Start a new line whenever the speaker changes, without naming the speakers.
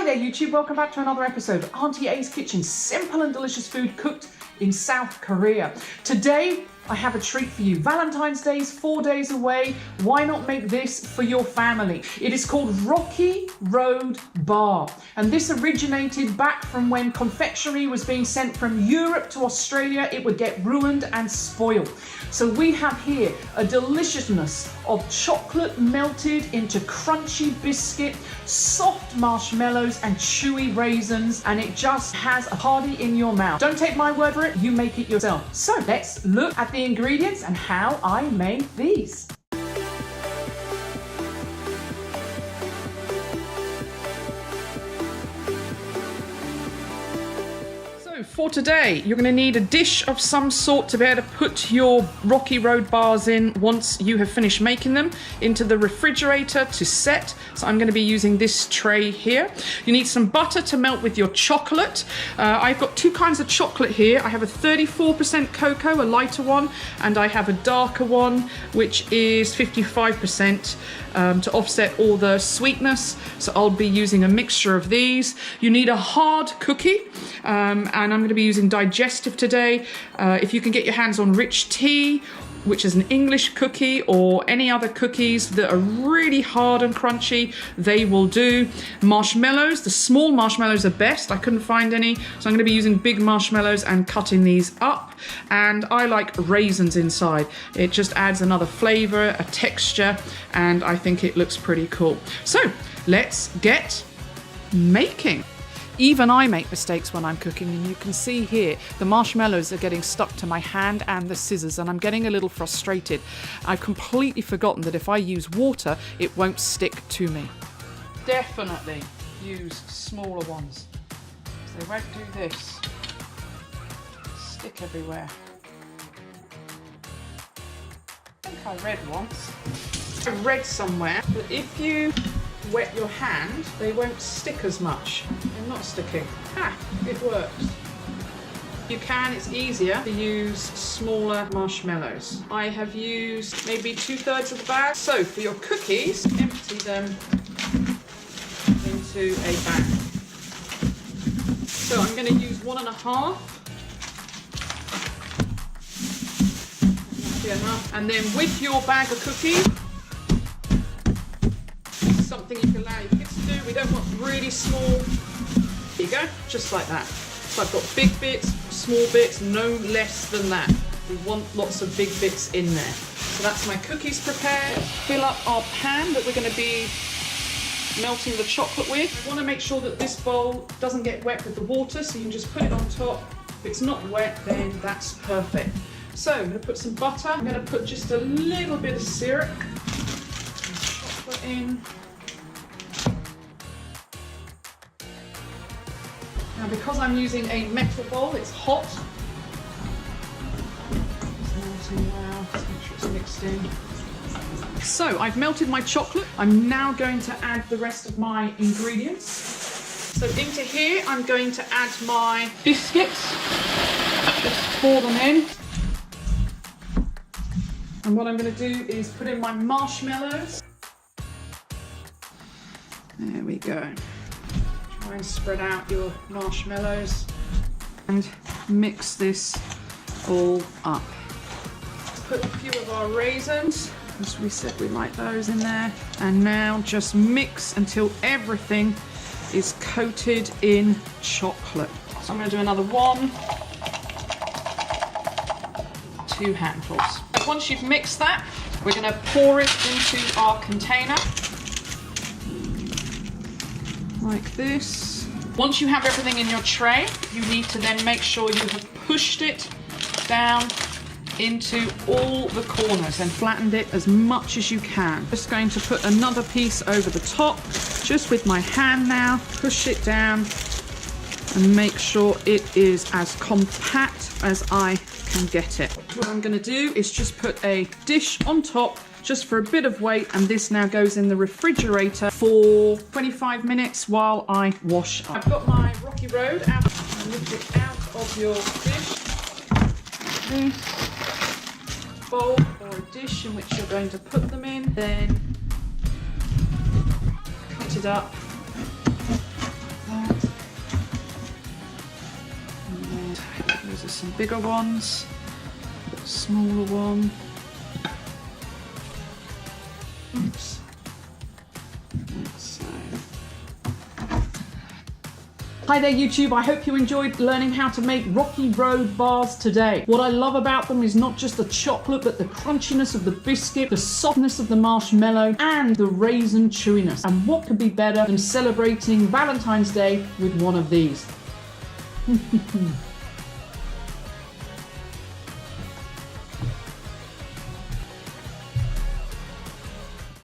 there YouTube, welcome back to another episode of Auntie A's Kitchen, simple and delicious food cooked in South Korea. Today I have a treat for you. Valentine's Day is 4 days away. Why not make this for your family? It is called Rokirodba, and this originated back from when confectionery was being sent from Europe to Australia. It would get ruined and spoiled. So we have here a deliciousness of chocolate melted into crunchy biscuit, soft marshmallows and chewy raisins, and it just has a party in your mouth. Don't take my word for it, you make it yourself. So let's look at the ingredients and how I made these. For today, you're going to need a dish of some sort to be able to put your Rokirodbas in once you have finished making them into the refrigerator to set. So I'm going to be using this tray here. You need some butter to melt with your chocolate. I've got two kinds of chocolate here. I have a 34% cocoa, a lighter one, and I have a darker one, which is 55%. To offset all the sweetness, so I'll be using a mixture of these. You need a hard cookie, and I'm going to be using digestive today. If you can get your hands on rich tea, which is an English cookie, or any other cookies that are really hard and crunchy, they will do. Marshmallows, the small marshmallows are best. I couldn't find any, so I'm going to be using big marshmallows and cutting these up. And I like raisins inside. It just adds another flavor, a texture, and I think it looks pretty cool. So let's get making. Even I make mistakes when I'm cooking, and you can see here the marshmallows are getting stuck to my hand and the scissors, and I'm getting a little frustrated. I've completely forgotten that if I use water, it won't stick to me. Definitely use smaller ones, so they won't do this. Stick everywhere. I think I read once. I read somewhere that if you wet your hand, they won't stick as much. They're not sticking. It works. You can, it's easier to use smaller marshmallows. I have used maybe 2/3 of the bag. So for your cookies, empty them into a bag. So I'm going to use 1.5. That'll be enough. And then with your bag of cookies, something you can allow your kids to do. We don't want really small. There you go, just like that. So I've got big bits, small bits, no less than that. We want lots of big bits in there. So that's my cookies prepared. Fill up our pan that we're going to be melting the chocolate with. I want to make sure that this bowl doesn't get wet with the water, so you can just put it on top. If it's not wet, then that's perfect. So I'm going to put some butter. I'm going to put just a little bit of syrup. Chocolate in. Now, because I'm using a metal bowl, it's hot. It's melting well. Let's make sure it's mixed in. So I've melted my chocolate. I'm now going to add the rest of my ingredients. So into here, I'm going to add my biscuits. Just pour them in. And what I'm going to do is put in my marshmallows. There we go. Try and spread out your marshmallows and mix this all up. Put a few of our raisins, as we said we like those in there, and now just mix until everything is coated in chocolate. So I'm going to do another 2 handfuls. Once you've mixed that, we're going to pour it into our container. Like this. Once you have everything in your tray, you need to then make sure you have pushed it down into all the corners and flattened it as much as you can. Just going to put another piece over the top, just with my hand now, push it down and make sure it is as compact as I can get it. What I'm going to do is just put a dish on top just for a bit of weight, and this now goes in the refrigerator for 25 minutes while I wash up. I've got my Rokirod out. Lift it out of your dish. This bowl or a dish in which you're going to put them in. Then cut it up some bigger ones, smaller one. Oops. So. Hi there YouTube, I hope you enjoyed learning how to make Rocky Road bars today. What I love about them is not just the chocolate, but the crunchiness of the biscuit, the softness of the marshmallow, and the raisin chewiness. And what could be better than celebrating Valentine's Day with one of these?